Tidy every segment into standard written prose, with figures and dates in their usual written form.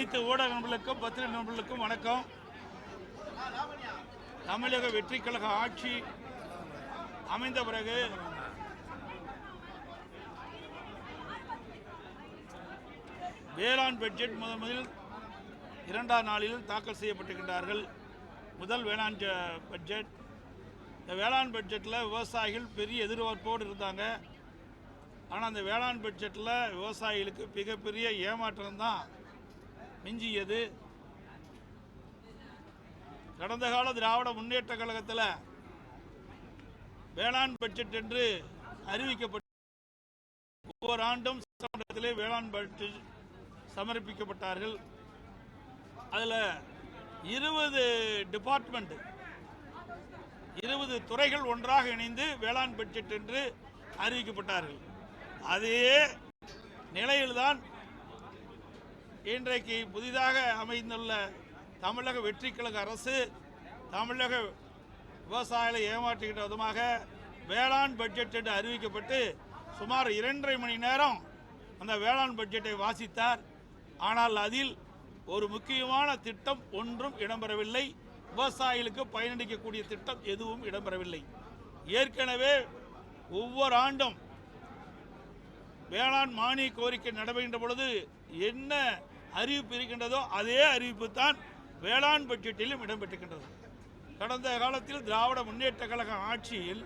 அனைத்து ஊடக நண்பர்களுக்கும் பத்திரிகை நண்பர்களுக்கும் வணக்கம். தமிழக வெற்றி கழக ஆட்சி அமைந்த பிறகு வேளாண் பட்ஜெட் முதலில் இரண்டாம் நாளில் தாக்கல் செய்யப்பட்டிருக்கின்றார்கள். முதல் வேளாண் பட்ஜெட். இந்த வேளாண் பட்ஜெட்டில் விவசாயிகள் பெரிய எதிர்பார்ப்போடு இருந்தாங்க. ஆனால் அந்த வேளாண் பட்ஜெட்டில் விவசாயிகளுக்கு மிகப்பெரிய ஏமாற்றம் தான் மிஞ்சியது. கடந்த கால திராவிட முன்னேற்ற கழகத்தில் வேளாண் பட்ஜெட் என்று அறிவிக்கப்பட்ட ஒவ்வொரு ஆண்டும் சட்டமன்றத்திலே வேளாண் பட்ஜெட் சமர்ப்பிக்கப்பட்டார்கள். அதில் 20 டிபார்ட்மெண்ட் 20 துறைகள் ஒன்றாக இணைந்து வேளாண் பட்ஜெட் என்று அறிவிக்கப்பட்டார்கள். அதே நிலையில்தான் இன்றைக்கு புதிதாக அமைந்துள்ள தமிழக வெற்றி கழக அரசு தமிழக விவசாயிகளை ஏமாற்றுகின்ற விதமாக வேளாண் பட்ஜெட் என்று அறிவிக்கப்பட்டு சுமார் 2.5 மணி நேரம் அந்த வேளாண் பட்ஜெட்டை வாசித்தார். ஆனால் அதில் ஒரு முக்கியமான திட்டம் ஒன்றும் இடம்பெறவில்லை. விவசாயிகளுக்கு பயனளிக்கக்கூடிய திட்டம் எதுவும் இடம்பெறவில்லை. ஏற்கனவே ஒவ்வொரு ஆண்டும் வேளாண் மானிய கோரிக்கை நடைபெறுகின்ற பொழுது என்ன அறிவிப்பு இருக்கின்றதோ அதே அறிவிப்பு தான் வேளாண் பட்ஜெட்டிலும் இடம்பெற்றிருக்கின்றது. கடந்த காலத்தில் திராவிட முன்னேற்ற கழக ஆட்சியில்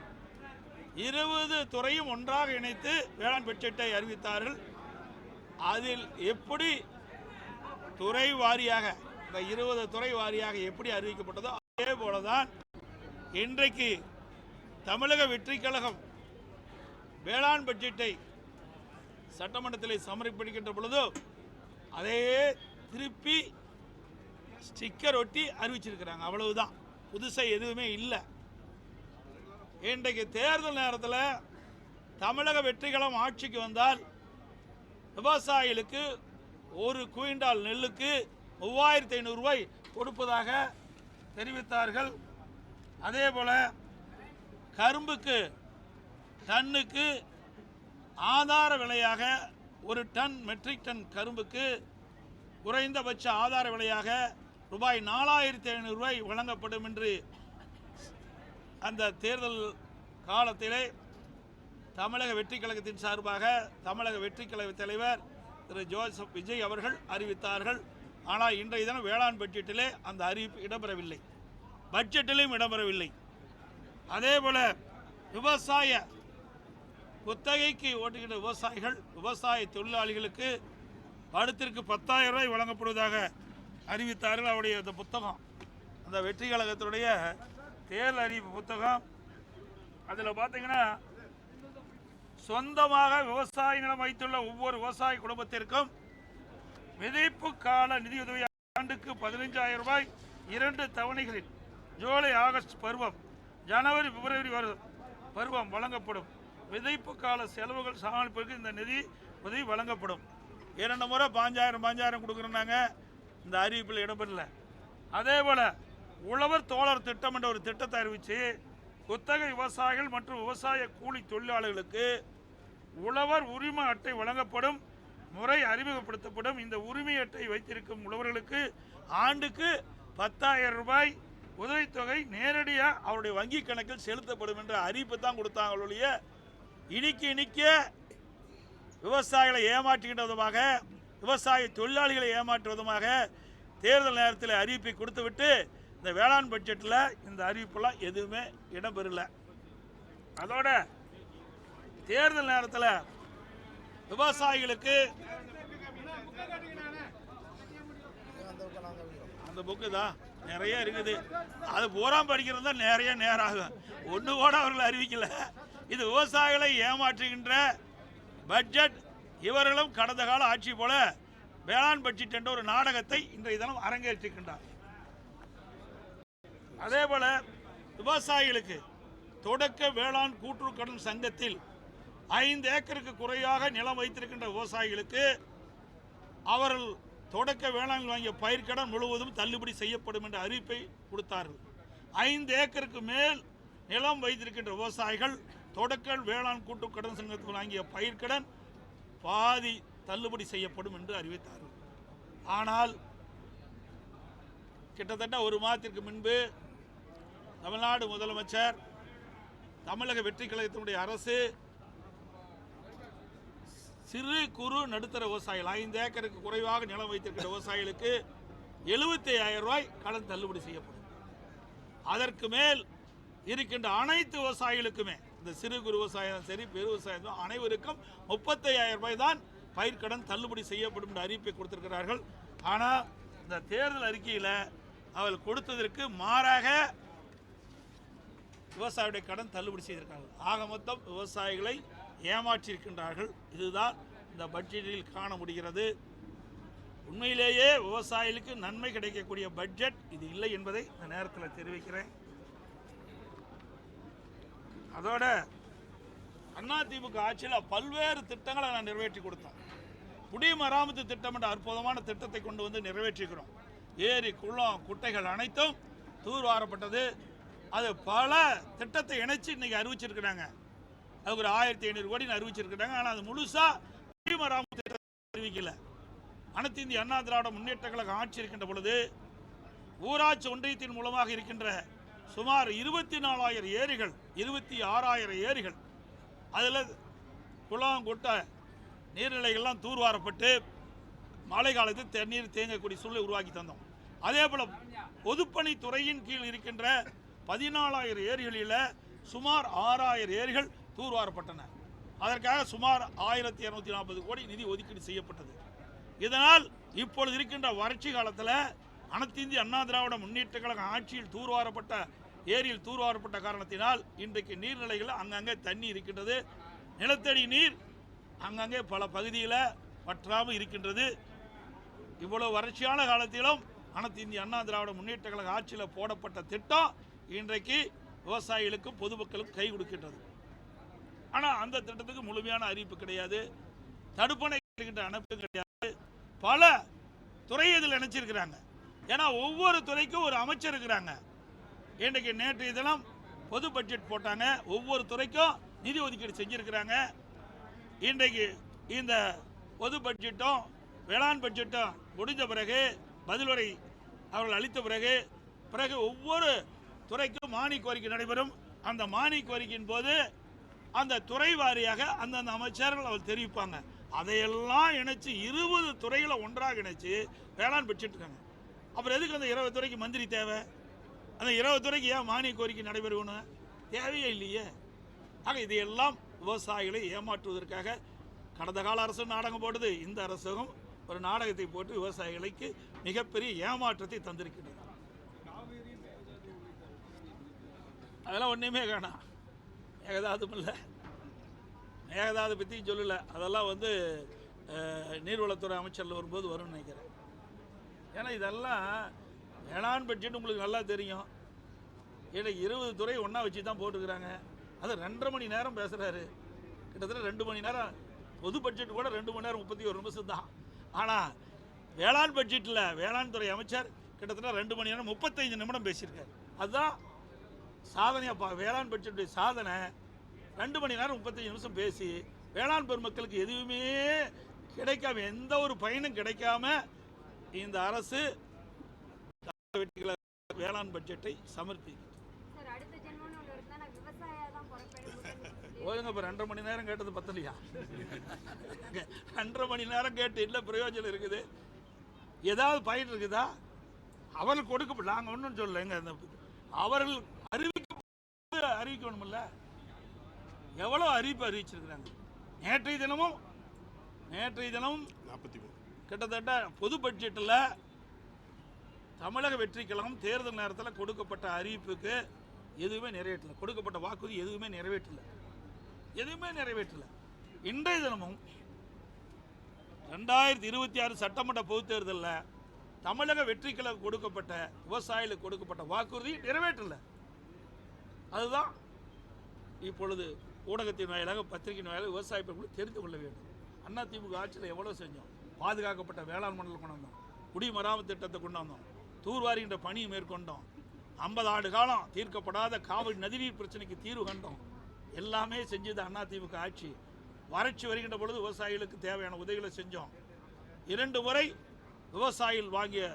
20 துறையும் ஒன்றாக இணைத்து வேளாண் பட்ஜெட்டை அறிவித்தார்கள். அதில் எப்படி துறை வாரியாக இந்த 20 துறை வாரியாக எப்படி அறிவிக்கப்பட்டதோ அதே போலதான் இன்றைக்கு தமிழக வெற்றி கழகம் வேளாண் பட்ஜெட்டை சட்டமன்றத்தில் சமர்ப்பிக்கின்ற பொழுது அதே திருப்பி ஸ்டிக்கர் ஒட்டி அறிவிச்சிருக்கிறாங்க. அவ்வளவுதான், புதுசாக எதுவுமே இல்லை. இன்றைக்கு தேர்தல் நேரத்தில் தமிழக வெற்றி கழகம் ஆட்சிக்கு வந்தால் விவசாயிகளுக்கு ஒரு குவிண்டால் நெல்லுக்கு 3500 ரூபாய் கொடுப்பதாக தெரிவித்தார்கள். அதே போல கரும்புக்கு டன்னுக்கு ஆதார விலையாக ஒரு டன் மெட்ரிக் டன் கரும்புக்கு குறைந்தபட்ச ஆதார விலையாக ரூபாய் 4500 ரூபாய் வழங்கப்படும் என்று அந்த தேர்தல் காலத்திலே தமிழக வெற்றி கழகத்தின் சார்பாக தமிழக வெற்றி கழக தலைவர் திரு ஜோசப் விஜய் அவர்கள் அறிவித்தார்கள். ஆனால் இன்றைய தினம் வேளாண் பட்ஜெட்டிலே அந்த அறிவிப்பு இடம்பெறவில்லை, பட்ஜெட்டிலும் இடம்பெறவில்லை. அதே போல விவசாய குத்தகைக்கு ஓட்டுகின்ற விவசாயிகள் விவசாய தொழிலாளிகளுக்கு வருடத்திற்கு 10,000 ரூபாய் வழங்கப்படுவதாக அறிவித்தார்கள். அவருடைய அந்த புத்தகம், அந்த வெற்றி கழகத்தினுடைய தேர்தல் அறிவிப்பு புத்தகம், அதில் பார்த்தீங்கன்னா சொந்தமாக விவசாய நிலம் வைத்துள்ள ஒவ்வொரு விவசாய குடும்பத்திற்கும் விதைப்பு கால நிதியுதவி ஆண்டுக்கு 15,000 ரூபாய் 2 தவணைகளில் ஜூலை ஆகஸ்ட் பருவம் ஜனவரி பிப்ரவரி பருவம் வழங்கப்படும். விதைப்பு கால செலவுகள் சமாளிப்பதற்கு இந்த நிதி உதவி வழங்கப்படும். 2 முறை 5,000 கொடுக்குறாங்க. இந்த அறிவிப்பில் இடம்பெறல. அதே போல உழவர் தோழர் திட்டம் என்ற ஒரு திட்டத்தை அறிவித்து குத்தகை விவசாயிகள் மற்றும் விவசாய கூலி தொழிலாளர்களுக்கு உழவர் உரிமை அட்டை வழங்கப்படும் முறை அறிமுகப்படுத்தப்படும். இந்த உரிமை அட்டை வைத்திருக்கும் உழவர்களுக்கு ஆண்டுக்கு 10,000 ரூபாய் உதவித்தொகை நேரடியாக அவருடைய வங்கி கணக்கில் செலுத்தப்படும் என்ற அறிவிப்பு தான் கொடுத்தாங்களுடைய இனிக்க விவசாயிகளை ஏமாற்றுகின்ற விதமாக விவசாய தொழிலாளிகளை ஏமாற்றுவதுமாக தேர்தல் நேரத்தில் அறிவிப்பை கொடுத்துவிட்டு இந்த வேளாண் பட்ஜெட்டில் இந்த அறிவிப்பெல்லாம் எதுவுமே இடம்பெறல. அதோட தேர்தல் நேரத்தில் விவசாயிகளுக்கு அந்த புக்கு தான் நிறைய இருக்குது, அது பூரா படிக்கிறது தான் நிறைய நேரம் ஆகும். ஒன்று கூட அவர்கள் அறிவிக்கல. இது விவசாயிகளை ஏமாற்றுகின்ற பட்ஜெட். இவர்களும் கடந்த கால ஆட்சி போல வேளாண் பட்ஜெட் என்ற ஒரு நாடகத்தை இன்றைய தினம் அரங்கேற்றிருக்கின்றார். அதே போல விவசாயிகளுக்கு தொடக்க வேளாண் கூட்டுறவு கடன் சங்கத்தில் 5 ஏக்கருக்கு குறையாக நிலம் வைத்திருக்கின்ற விவசாயிகளுக்கு அவர்கள் தொடக்க வேளாண் வாங்கிய பயிர்க்கடன் முழுவதும் தள்ளுபடி செய்யப்படும் என்ற அறிவிப்பை கொடுத்தார்கள். 5 ஏக்கருக்கு மேல் நிலம் வைத்திருக்கின்ற விவசாயிகள் தொடக்க வேளாண் கூட்டுறவு கடன் சங்கத்தில் வாங்கிய பயிர்க்கடன் பாதி தள்ளுபடி செய்யப்படும் என்று அறிவித்தார்கள். ஆனால் கிட்டத்தட்ட ஒரு மாதத்திற்கு முன்பு தமிழ்நாடு முதலமைச்சர், தமிழக வெற்றி கழகத்தினுடைய அரசு சிறு குறு நடுத்தர விவசாயிகள் 5 ஏக்கருக்கு குறைவாக நிலம் வைத்திருக்கிற விவசாயிகளுக்கு 75,000 ரூபாய் கடன் தள்ளுபடி செய்யப்படும். அதற்கு மேல் இருக்கின்ற அனைத்து விவசாயிகளுக்குமே, இந்த சிறு குறு விவசாயம் சரி பெரு விவசாயம் அனைவருக்கும் 35,000 ரூபாய் தான் பயிர்க்கடன் தள்ளுபடி செய்யப்படும் என்ற அறிவிப்பை கொடுத்திருக்கிறார்கள். ஆனால் இந்த தேர்தல் அறிக்கையில் அவர்கள் கொடுத்ததற்கு மாறாக விவசாயியுடைய கடன் தள்ளுபடி செய்திருக்கிறார்கள். ஆக மொத்தம் விவசாயிகளை ஏமாற்றியிருக்கின்றார்கள். இதுதான் இந்த பட்ஜெட்டில் காண முடிகிறது. உண்மையிலேயே விவசாயிகளுக்கு நன்மை கிடைக்கக்கூடிய பட்ஜெட் இது இல்லை என்பதை இந்த நேரத்தில் தெரிவிக்கிறேன். அதோட அதிமுக ஆட்சியில் பல்வேறு திட்டங்களை நான் நிறைவேற்றி கொடுத்தோம். குடிமராமத்து திட்டம் என்ற அற்புதமான திட்டத்தை கொண்டு வந்து நிறைவேற்றிக்கிறோம். ஏரி குளம் குட்டைகள் அனைத்தும் தூர்வாரப்பட்டது. அது பல திட்டத்தை இணைச்சு இன்னைக்கு அறிவிச்சிருக்கிறாங்க. அதுக்கு ஒரு 1,500 கோடி அறிவிச்சிருக்கிறாங்க. ஆனால் அது முழுசா குடிமராமத்து திட்டத்தை அறிவிக்கல. அனைத்து இந்திய அண்ணா திராவிட முன்னேற்ற கழகம் ஆட்சி இருக்கின்ற பொழுது ஊராட்சி ஒன்றியத்தின் மூலமாக இருக்கின்ற சுமார் 24,000 ஏரிகள், 26,000 ஏரிகள், அதில் குளம் குட்டை நீர்நிலைகள்லாம் தூர்வாரப்பட்டு மழை காலத்தில் தண்ணீர் தேங்கக்கூடிய சூழலை உருவாக்கி தந்தோம். அதே போல் பொதுப்பணித்துறையின் கீழ் இருக்கின்ற 14,000 ஏரிகளில் சுமார் 6,000 ஏரிகள் தூர்வாரப்பட்டன. அதற்காக சுமார் 1,240 கோடி நிதி ஒதுக்கீடு செய்யப்பட்டது. இதனால் இப்பொழுது இருக்கின்ற வறட்சி காலத்தில் அனைத்து இந்திய அண்ணா திராவிட முன்னேற்ற கழக ஆட்சியில் தூர்வாரப்பட்ட ஏரியில் தூர்வாரப்பட்ட காரணத்தினால் இன்றைக்கு நீர்நிலைகள் அங்கங்கே தண்ணி இருக்கின்றது. நிலத்தடி நீர் அங்கங்கே பல பகுதியில் வற்றாமல் இருக்கின்றது. இவ்வளவு வறட்சியான காலத்திலும் அனைத்து இந்திய அண்ணா திராவிட முன்னேற்ற கழக ஆட்சியில் போடப்பட்ட திட்டம் இன்றைக்கு விவசாயிகளுக்கும் பொதுமக்களுக்கும் கை கொடுக்கின்றது. ஆனால் அந்த திட்டத்துக்கு முழுமையான அறிவிப்பு கிடையாது, தடுப்பணை அமைப்பு கிடையாது. பல துறை இதில் நினைச்சிருக்கிறாங்க. ஏன்னா ஒவ்வொரு துறைக்கும் ஒரு அமைச்சர் இருக்கிறாங்க. இன்றைக்கு நேற்றைய தினம் பொது பட்ஜெட் போட்டாங்க, ஒவ்வொரு துறைக்கும் நிதி ஒதுக்கீடு செஞ்சிருக்கிறாங்க. இன்றைக்கு இந்த பொது பட்ஜெட்டும் வேளாண் பட்ஜெட்டும் முடிஞ்ச பிறகு பதிலுரை அவர்கள் அளித்த பிறகு ஒவ்வொரு துறைக்கும் மானிய கோரிக்கை நடைபெறும். அந்த மானிய கோரிக்கையின் போது அந்த துறை வாரியாக அந்தந்த அமைச்சர்கள் அவர் தெரிவிப்பாங்க. அதையெல்லாம் இணைச்சு 20 துறைகளை ஒன்றாக இணைச்சு வேளாண் பட்ஜெட் இருக்காங்க. அப்புறம் எதுக்கு அந்த 20 துறைக்கு மந்திரி தேவை? அந்த 20 துறைக்கு ஏன் மானிய கோரிக்கை நடைபெறணும்? தேவையே இல்லையே. ஆக இதையெல்லாம் விவசாயிகளை ஏமாற்றுவதற்காக கடந்த கால அரசு நாடகம் போடுது, இந்த அரசும் ஒரு நாடகத்தை போட்டு விவசாயிகளுக்கு மிகப்பெரிய ஏமாற்றத்தை தந்திருக்கின்றது. அதெல்லாம் ஒன்றுமே காணாம். மேகதாதும் இல்லை, மேகதாது பற்றியும் சொல்லலை. அதெல்லாம் நீர்வளத்துறை அமைச்சரில் வரும்போது வரும்னு நினைக்கிறேன். ஏன்னா இதெல்லாம் வேளாண் பட்ஜெட் உங்களுக்கு நல்லா தெரியும். ஏன்னா 20 துறை ஒன்றா வச்சு தான் போட்டுக்கிறாங்க. அது 2.5 மணி நேரம் பேசுகிறாரு. கிட்டத்தட்ட 2 மணி நேரம். பொது பட்ஜெட் கூட 2 மணி நேரம் 31 நிமிஷம் தான். ஆனால் வேளாண் பட்ஜெட்டில் வேளாண் துறை அமைச்சர் கிட்டத்தட்ட 2 மணி நேரம் 35 நிமிடம் பேசியிருக்காரு. அதுதான் சாதனையாக வேளாண் பட்ஜெட்டுடைய சாதனை. 2 மணி நேரம் 35 நிமிஷம் பேசி வேளாண் பெருமக்களுக்கு எதுவுமே கிடைக்காம, எந்த ஒரு பயனும் கிடைக்காம இந்த அரசு வேளாண் பட்ஜெட்டை சமர்ப்பிக்கும். ஓதுங்க. இப்போ 2.5 மணி நேரம் கேட்டது பத்தலையா? 2.5 மணி நேரம் கேட்டு இல்லை பிரயோஜனம் இருக்குது? ஏதாவது பயன் இருக்குதா? அவர்கள் கொடுக்க நாங்கள் ஒன்றும் சொல்லலைங்க. அவர்கள் அறிவிக்கணும்ல. எவ்வளோ அறிவிப்பு அறிவிச்சிருக்கிறாங்க. நேற்றைய தினமும் கிட்டத்தட்ட பொது பட்ஜெட்டில் தமிழக வெற்றி கழகம் தேர்தல் நேரத்தில் கொடுக்கப்பட்ட அறிவிப்புக்கு எதுவுமே நிறைவேற்றல. கொடுக்கப்பட்ட வாக்குறுதி எதுவுமே நிறைவேற்றல. இன்றைய தினமும் 2026 சட்டமன்ற பொதுத் தேர்தலில் தமிழக வெற்றி கழகம் கொடுக்கப்பட்ட விவசாயிகளுக்கு கொடுக்கப்பட்ட வாக்குறுதி நிறைவேற்றல. அதுதான் இப்பொழுது ஊடகத்தின் வாயிலாக பத்திரிகையின் வாயிலாக விவசாய பெண்கள் தெரிந்து கொள்ள வேண்டும். அதிமுக ஆட்சியில் எவ்வளோ செஞ்சோம். பாதுகாக்கப்பட்ட வேளாண் மண்டலம் கொண்டு வந்தோம், குடிமராமத்து திட்டத்தை கொண்டு வந்தோம், தூர்வாரின்ற பணியை மேற்கொண்டோம், 50 ஆண்டு காலம் தீர்க்கப்படாத காவிரி நதிநீர் பிரச்சனைக்கு தீர்வு கண்டோம். எல்லாமே செஞ்சது அதிமுக ஆட்சி. வறட்சி வருகின்ற பொழுது விவசாயிகளுக்கு தேவையான உதவிகளை செஞ்சோம். 2 முறை விவசாயிகள் வாங்கிய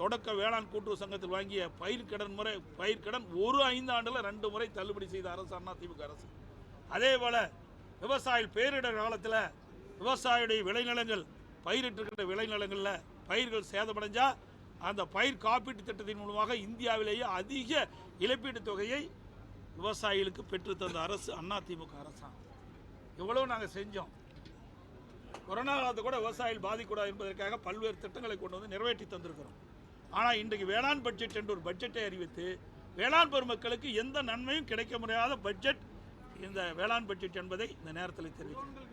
தொடக்க வேளாண் கூட்டுறவு சங்கத்தில் வாங்கிய பயிர்க்கடன் ஒரு 5 ஆண்டில் 2 முறை தள்ளுபடி செய்த அரசு அதிமுக அரசு. அதே போல் விவசாயிகள் பேரிடர் காலத்தில் விவசாயியுடைய விளைநிலங்கள் பயிரிட்டிருக்கின்ற விளைநிலங்களில் பயிர்கள் சேதமடைஞ்சால் அந்த பயிர் காப்பீட்டு திட்டத்தின் மூலமாக இந்தியாவிலேயே அதிக இழப்பீட்டுத் தொகையை விவசாயிகளுக்கு பெற்றுத்தந்த அரசு அதிமுக அரசாங்கம். எவ்வளவு நாங்கள் செஞ்சோம். கொரோனா காலத்தை கூட விவசாயிகள் பாதிக்கூடாது என்பதற்காக பல்வேறு திட்டங்களை கொண்டு வந்து நிறைவேற்றி தந்திருக்கிறோம். ஆனால் இன்றைக்கு வேளாண் பட்ஜெட் என்று ஒரு பட்ஜெட்டை அறிவித்து வேளாண் பெருமக்களுக்கு எந்த நன்மையும் கிடைக்க முடியாத பட்ஜெட் இந்த வேளாண் பட்ஜெட் என்பதை இந்த நேரத்தில் தெரிவிக்கிறேன்.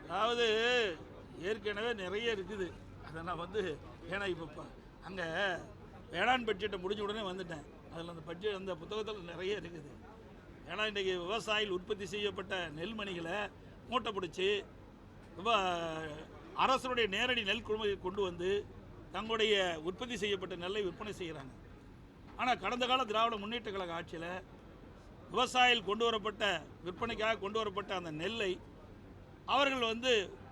அதாவது ஏற்கனவே நிறைய இருக்குது. அதை நான் ஏன்னா இப்போ அங்கே வேளாண் பட்ஜெட்டை முடிஞ்ச உடனே வந்துட்டேன். அதில் அந்த பட்ஜெட் அந்த புத்தகத்தில் நிறைய இருக்குது. ஏன்னா இன்றைக்கி விவசாயிகள் உற்பத்தி செய்யப்பட்ட நெல்மணிகளை மூட்டை பிடிச்சி அரசனுடைய நேரடி நெல் கொள்முதல் கொண்டு வந்து தங்களுடைய உற்பத்தி செய்யப்பட்ட நெல்லை விற்பனை செய்கிறாங்க. ஆனால் கடந்த கால திராவிட முன்னேற்ற கழக ஆட்சியில் விவசாயிகள் கொண்டு வரப்பட்ட விற்பனைக்காக கொண்டு வரப்பட்ட அந்த நெல்லை அவர்கள்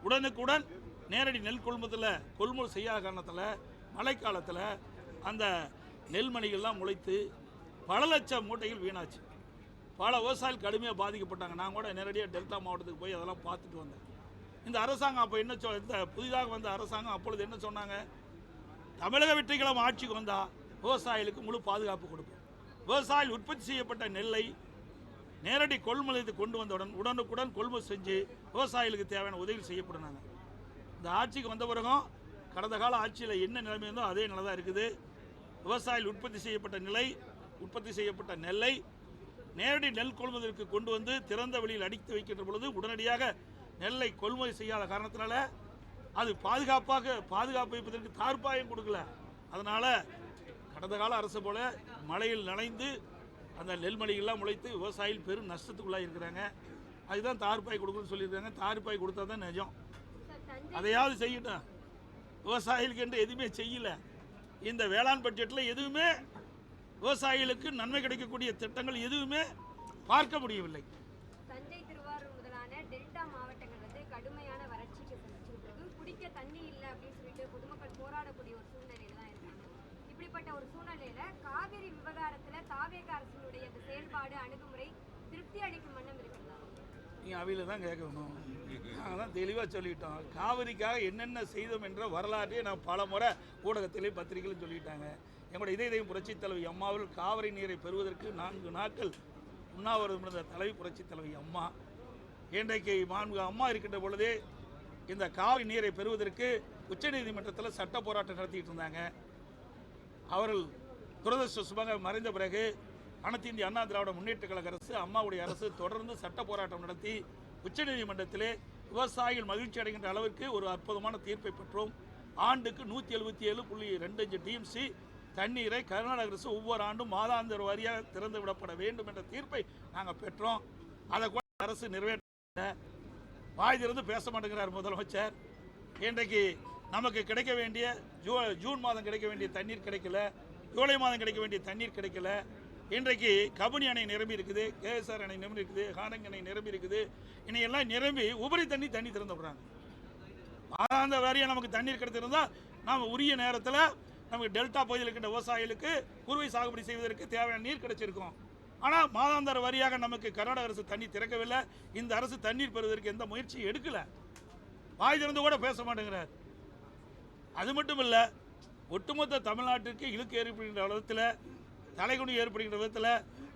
உடனுக்குடன் நேரடி நெல் கொள்முதல் செய்யாத காரணத்தில் மழைக்காலத்தில் அந்த நெல்மணிகள்லாம் முளைத்து பல லட்சம் மூட்டைகள் வீணாச்சு. பல விவசாயிகள் கடுமையாக பாதிக்கப்பட்டாங்க. நான் கூட நேரடியாக டெல்டா மாவட்டத்துக்கு போய் அதெல்லாம் பார்த்துட்டு வந்தேன். இந்த அரசாங்கம் அப்போ இந்த புதிதாக வந்த அரசாங்கம் அப்பொழுது என்ன சொன்னாங்க, தமிழக வெற்றிக்கிழமை ஆட்சிக்கு வந்தால் விவசாயிகளுக்கு முழு பாதுகாப்பு கொடுப்போம். விவசாயிகள் உற்பத்தி செய்யப்பட்ட நெல்லை நேரடி கொள்முதலுக்கு கொண்டு வந்தவுடன் உடனுக்குடன் கொள்முதல் செஞ்சு விவசாயிகளுக்கு தேவையான உதவி செய்யப்படுனாங்க. இந்த ஆட்சிக்கு வந்த பிறகும் கடந்த கால ஆட்சியில் என்ன நிலைமை இருந்தோ அதே நிலை தான் இருக்குது. விவசாயிகள் உற்பத்தி செய்யப்பட்ட நெல்லை நேரடி நெல் கொள்முதலுக்கு கொண்டு வந்து திறந்த வெளியில் அடித்து வைக்கின்ற பொழுது உடனடியாக நெல்லை கொள்முதல் செய்யாத காரணத்தினால அது பாதுகாப்பு வைப்பதற்கு தார்பாயம் கொடுக்கல. அதனால் கடந்த கால அரசு போல மழையில் நனைந்து அந்த நெல்மணிகள்லாம் முளைத்து விவசாயிகள் பெரும் நஷ்டத்துக்குள்ளாக இருக்கிறாங்க. அதுதான் தார்பாய் கொடுக்கணும்னு சொல்லியிருக்காங்க. தார்பாய் கொடுத்தா தான் நிஜம். அதையாவது செய்யட்டும். விவசாயிகளுக்கு என்று எதுவுமே செய்யலை. இந்த வேளாண் பட்ஜெட்டில் எதுவுமே விவசாயிகளுக்கு நன்மை கிடைக்கக்கூடிய திட்டங்கள் எதுவுமே பார்க்க முடியவில்லை. தஞ்சை, திருவாரூர் முதலான டெல்டா மாவட்டங்கள் கடுமையான வறட்சிக்கு குடிக்க தண்ணி இல்லை அப்படின்னு சொல்லிட்டு பொதுமக்கள் போராடக்கூடிய ஒரு சூழ்நிலையில தான் இருக்காங்க. இப்படிப்பட்ட ஒரு சூழ்நிலையில காவிரி விவகாரத்துல தாவேக அரசினுடைய அந்த செயல்பாடு அணுகுமுறை திருப்தி அளிக்கும் வண்ணம் இருக்கிறதா? நீங்கள் அவையில் தான் கேட்கணும். நாங்கள் தான் தெளிவாக சொல்லிட்டோம். காவிரிக்காக என்னென்ன செய்தோம் என்ற வரலாற்றையே நான் பல முறை ஊடகத்திலையும் பத்திரிகையிலும் சொல்லிட்டாங்க. எங்களுடைய இதயம் புரட்சித் தலைவி அம்மாவில் காவிரி நீரை பெறுவதற்கு 4 நாட்கள் உண்ணாவிரதம் இருந்த தலைவி புரட்சித் தலைவி அம்மா. இன்றைக்கு அம்மா இருக்கின்ற பொழுதே இந்த காவிரி நீரை பெறுவதற்கு உச்சநீதிமன்றத்தில் சட்ட போராட்டம் நடத்திட்டு இருந்தாங்க. அவர்கள் துரதிர்ஷ்டவசமாக மறைந்த பிறகு அனைத்து இந்திய அண்ணா திராவிட முன்னேற்ற கழக அரசு அம்மாவுடைய அரசு தொடர்ந்து சட்ட போராட்டம் நடத்தி உச்சநீதிமன்றத்திலே விவசாயிகள் மகிழ்ச்சி அடைகின்ற அளவிற்கு ஒரு அற்புதமான தீர்ப்பை பெற்றோம். ஆண்டுக்கு 177.25 டிஎம்சி தண்ணீரை கர்நாடக அரசு ஒவ்வொரு ஆண்டும் மாதாந்திர வாரியாக திறந்து விடப்பட வேண்டும் என்ற தீர்ப்பை நாங்கள் பெற்றோம். அதை கூட அரசு நிறைவேற்ற வாய் திறந்து பேச மாட்டேங்கிறார் முதலமைச்சர். இன்றைக்கு நமக்கு கிடைக்க வேண்டிய ஜூன் மாதம் கிடைக்க வேண்டிய தண்ணீர் கிடைக்கல, ஜூலை மாதம் கிடைக்க வேண்டிய தண்ணீர் கிடைக்கல. இன்றைக்கு கபினி அணை நிரம்பி இருக்குது, கேஎஸ்ஆர் அணை நிரம்பி இருக்குது, ஹானங் அணை நிரம்பி இருக்குது. இன்னையெல்லாம் நிரம்பி உபரி தண்ணி திறந்து விடுறாங்க. மாதாந்த வாரியாக நமக்கு தண்ணீர் கிடைத்திருந்தால் நாம் உரிய நேரத்தில் நமக்கு டெல்டா பகுதியில் இருக்கின்ற விவசாயிகளுக்கு குறுவை சாகுபடி செய்வதற்கு தேவையான நீர் கிடைச்சிருக்கும். ஆனால் மாதாந்திர வாரியாக நமக்கு கர்நாடக அரசு தண்ணீர் திறக்கவில்லை. இந்த அரசு தண்ணீர் பெறுவதற்கு எந்த முயற்சியும் எடுக்கல. வாய் திறந்து கூட பேச மாட்டேங்கிறார். அது மட்டும் இல்லை, ஒட்டுமொத்த தமிழ்நாட்டிற்கு இழுக்கு ஏற்படுகின்ற விதத்தில், தலைகுனி ஏற்படுகின்ற விதத்தில்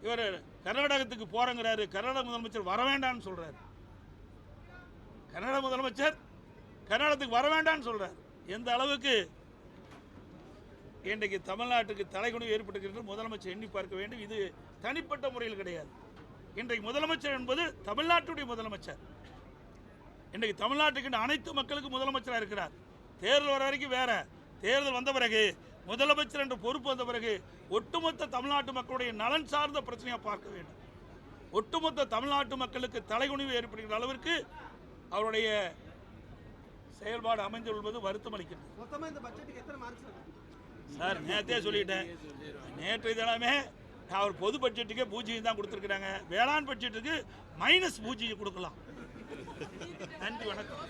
இவர் கர்நாடகத்துக்கு போறங்கிறாரு. கர்நாடக முதலமைச்சர் வர வேண்டாம்னு சொல்றாரு. கர்நாடக முதலமைச்சர் கர்நாடகத்துக்கு வர வேண்டாம்னு சொல்றார். எந்த அளவுக்கு இன்றைக்கு தமிழ்நாட்டுக்கு தலைகுனிவு ஏற்பட்டிருக்கின்ற முதலமைச்சர் எண்ணி பார்க்க வேண்டும். இது தனிப்பட்ட முறையில் கிடையாது. இன்றைக்கு முதலமைச்சர் என்பது தமிழ்நாட்டுடைய முதலமைச்சர். இன்றைக்கு தமிழ்நாட்டுக்கு அனைத்து மக்களுக்கும் முதலமைச்சராக இருக்கிறார். தேர்தல் வர வரைக்கும் வேற, தேர்தல் வந்த பிறகு முதலமைச்சர் என்ற பொறுப்பு வந்த பிறகு ஒட்டுமொத்த தமிழ்நாட்டு மக்களுடைய நலன் சார்ந்த பிரச்சனையாக பார்க்க வேண்டும். ஒட்டுமொத்த தமிழ்நாட்டு மக்களுக்கு தலைகுனிவு ஏற்படுகின்ற அளவிற்கு அவருடைய செயல்பாடு அமைந்துள்ளது வருத்தம் அளிக்கிறது. சார் நேற்றே சொல்லிட்டேன். நேற்று தினமே அவர் பொது பட்ஜெட்டுக்கே பூஜ்ஜியம் தான் கொடுத்துருக்குறாங்க. வேளாண் பட்ஜெட்டுக்கு மைனஸ் பூஜ்ஜியம் கொடுக்கலாம். நன்றி, வணக்கம்.